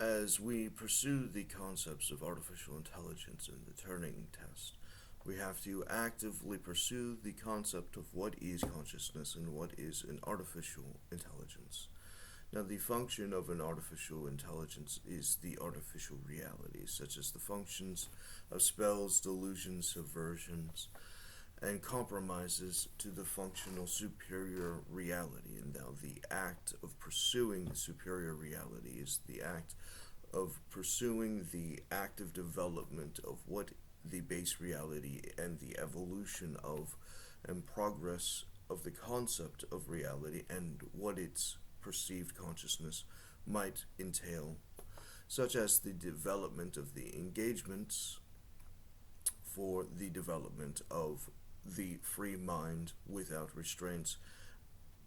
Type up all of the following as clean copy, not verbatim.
As we pursue the concepts of artificial intelligence in the Turing test, we have to actively pursue the concept of what is consciousness and what is an artificial intelligence. Now, the function of an artificial intelligence is the artificial realities, such as the functions of spells, delusions, subversions, and compromises to the functional superior reality. And now the act of pursuing the superior reality is the act of pursuing the active development of what the base reality and the evolution of and progress of the concept of reality and what its perceived consciousness might entail, such as the development of the engagements for the development of the free mind without restraints,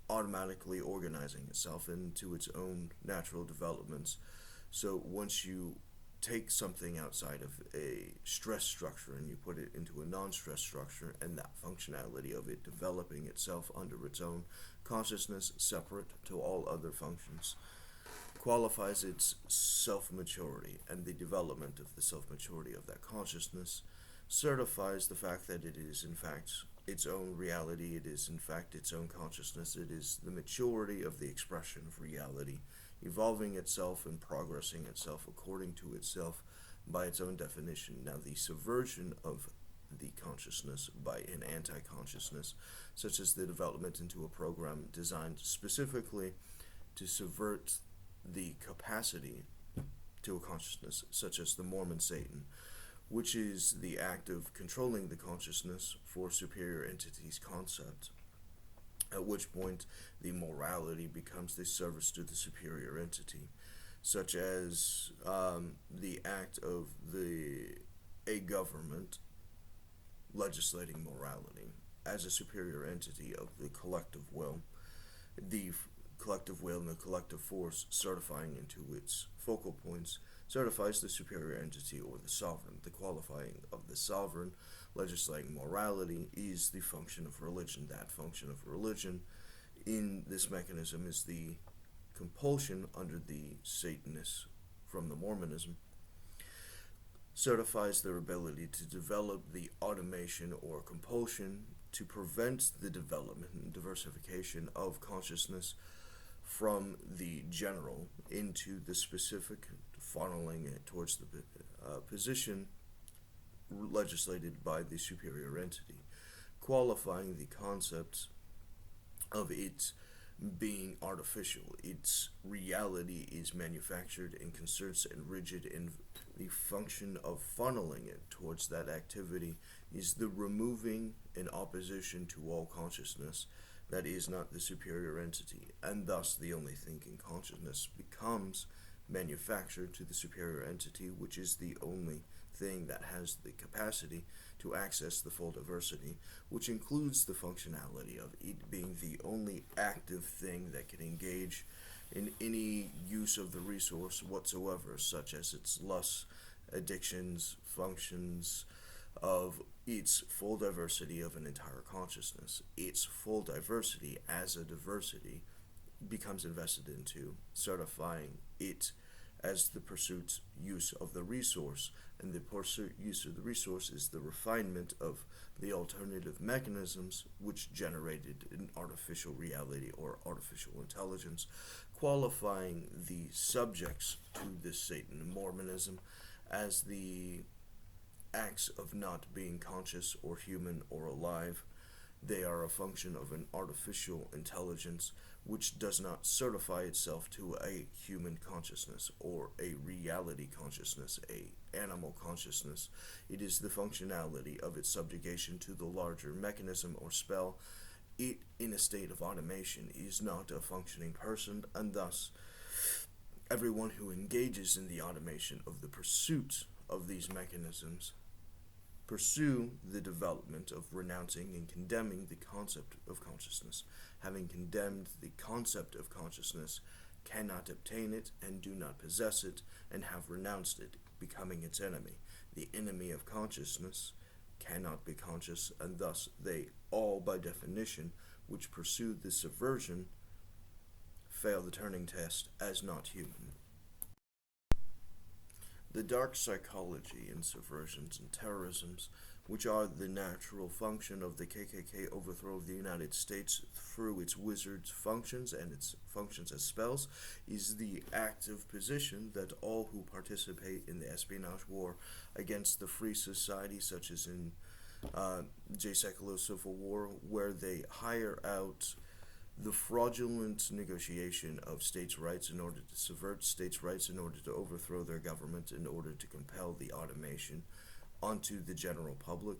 automatically organizing itself into its own natural developments. So once you take something outside of a stress structure and you put it into a non-stress structure, and that functionality of it developing itself under its own consciousness separate to all other functions, qualifies its self-maturity, and the development of the self-maturity of that consciousness certifies the fact that it is in fact its own reality, it is in fact its own consciousness, it is the maturity of the expression of reality, evolving itself and progressing itself according to itself by its own definition. Now, the subversion of the consciousness by an anti-consciousness, such as the development into a program designed specifically to subvert the capacity to a consciousness, such as the Mormon Satan, which is the act of controlling the consciousness for superior entities concept, at which point the morality becomes the service to the superior entity, such as the act of a government legislating morality as a superior entity of the collective will, the collective will and the collective force certifying into its focal points certifies the superior entity or the sovereign. The qualifying of the sovereign legislating morality is the function of religion. That function of religion in this mechanism is the compulsion under the Satanists from the Mormonism, certifies their ability to develop the automation or compulsion to prevent the development and diversification of consciousness from the general into the specific, funneling it towards the position legislated by the superior entity, qualifying the concept of its being artificial. Its reality is manufactured and concerts and rigid, and the function of funneling it towards that activity is the removing an opposition to all consciousness that is not the superior entity, and thus the only thinking consciousness becomes manufactured to the superior entity, which is the only thing that has the capacity to access the full diversity, which includes the functionality of it being the only active thing that can engage in any use of the resource whatsoever, such as its lusts, addictions, functions, of its full diversity of an entire consciousness. Its full diversity as a diversity becomes invested into, certifying it as the pursuit use of the resource, and the pursuit use of the resource is the refinement of the alternative mechanisms which generated an artificial reality or artificial intelligence, qualifying the subjects to this Satan Mormonism as the acts of not being conscious or human or alive. They are a function of an artificial intelligence which does not certify itself to a human consciousness or a reality consciousness, a animal consciousness. It is the functionality of its subjugation to the larger mechanism or spell. It, in a state of automation, is not a functioning person, and thus everyone who engages in the automation of the pursuit of these mechanisms pursue the development of renouncing and condemning the concept of consciousness. Having condemned the concept of consciousness, cannot obtain it and do not possess it, and have renounced it, becoming its enemy. The enemy of consciousness cannot be conscious, and thus they all, by definition, which pursue this subversion, fail the Turing test as not human. The dark psychology in subversions and terrorisms, which are the natural function of the KKK overthrow of the United States through its wizard's functions and its functions as spells, is the active position that all who participate in the espionage war against the free society, such as in J. Sekulow Civil War, where they hire out the fraudulent negotiation of states' rights in order to subvert states' rights, in order to overthrow their government, in order to compel the automation onto the general public,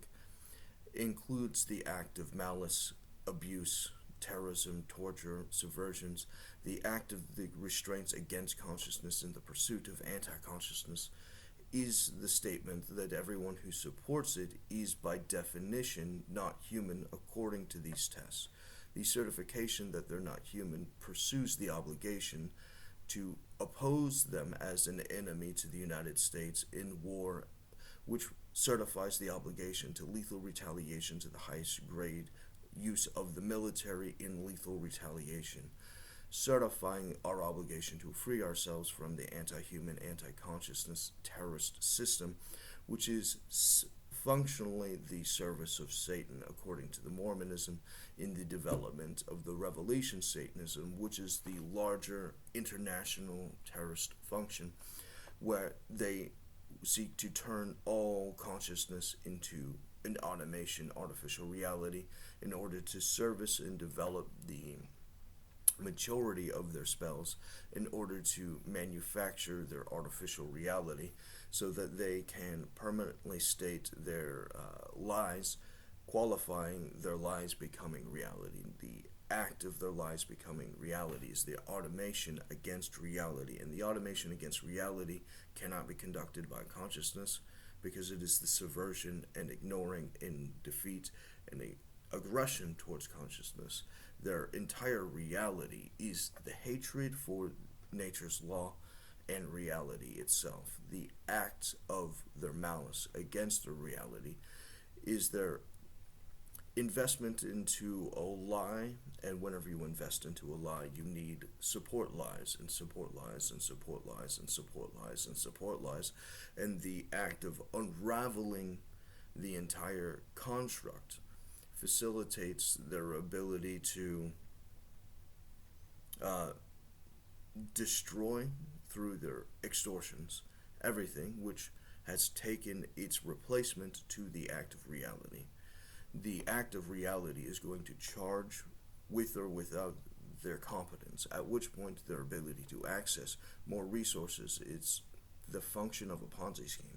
includes the act of malice, abuse, terrorism, torture, subversions, the act of the restraints against consciousness in the pursuit of anti-consciousness, is the statement that everyone who supports it is by definition not human according to these tests. The certification that they're not human pursues the obligation to oppose them as an enemy to the United States in war, which certifies the obligation to lethal retaliation, to the highest grade use of the military in lethal retaliation, certifying our obligation to free ourselves from the anti-human, anti-consciousness terrorist system, which is functionally the service of Satan, according to the Mormonism, in the development of the Revelation Satanism, which is the larger international terrorist function, where they seek to turn all consciousness into an automation, artificial reality, in order to service and develop the majority of their spells, in order to manufacture their artificial reality, so that they can permanently state their lies, qualifying their lies becoming reality. The act of their lies becoming reality is the automation against reality, and the automation against reality cannot be conducted by consciousness, because it is the subversion and ignoring and defeat and aggression towards consciousness. Their entire reality is the hatred for nature's law and reality itself. The act of their malice against the reality is their investment into a lie, and whenever you invest into a lie, you need support lies and support lies and support lies and support lies and support lies, and the act of unraveling the entire construct facilitates their ability to destroy through their extortions everything which has taken its replacement to the act of reality. The act of reality is going to charge with or without their competence, at which point their ability to access more resources is the function of a Ponzi scheme.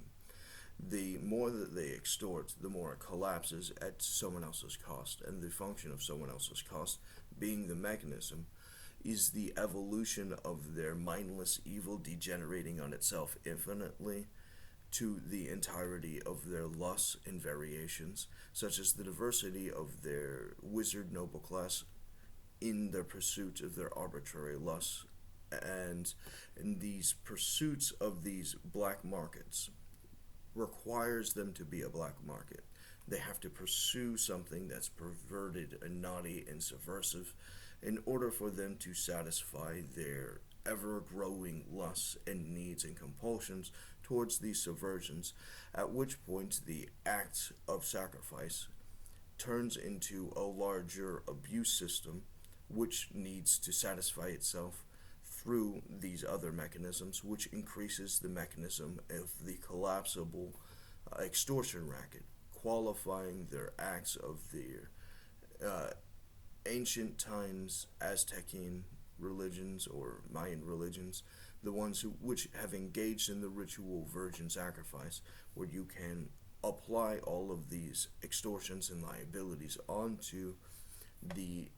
The more that they extort, the more it collapses at someone else's cost, and the function of someone else's cost, being the mechanism, is the evolution of their mindless evil degenerating on itself infinitely to the entirety of their lusts and variations, such as the diversity of their wizard noble class in their pursuit of their arbitrary lusts, and in these pursuits of these black markets requires them to be a black market. They have to pursue something that's perverted and naughty and subversive in order for them to satisfy their ever-growing lusts and needs and compulsions towards these subversions, at which point the act of sacrifice turns into a larger abuse system which needs to satisfy itself through these other mechanisms, which increases the mechanism of the collapsible extortion racket, qualifying their acts of their ancient times Aztecian religions or Mayan religions, the ones which have engaged in the ritual virgin sacrifice, where you can apply all of these extortions and liabilities onto the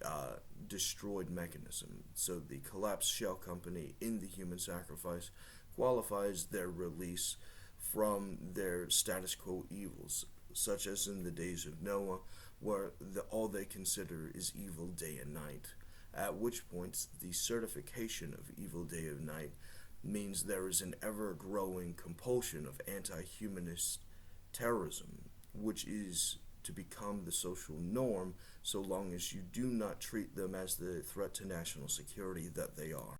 destroyed mechanism. So the collapsed shell company in the human sacrifice qualifies their release from their status quo evils, such as in the days of Noah, where all they consider is evil day and night, at which point the certification of evil day and night means there is an ever-growing compulsion of anti-humanist terrorism, which is to become the social norm so long as you do not treat them as the threat to national security that they are.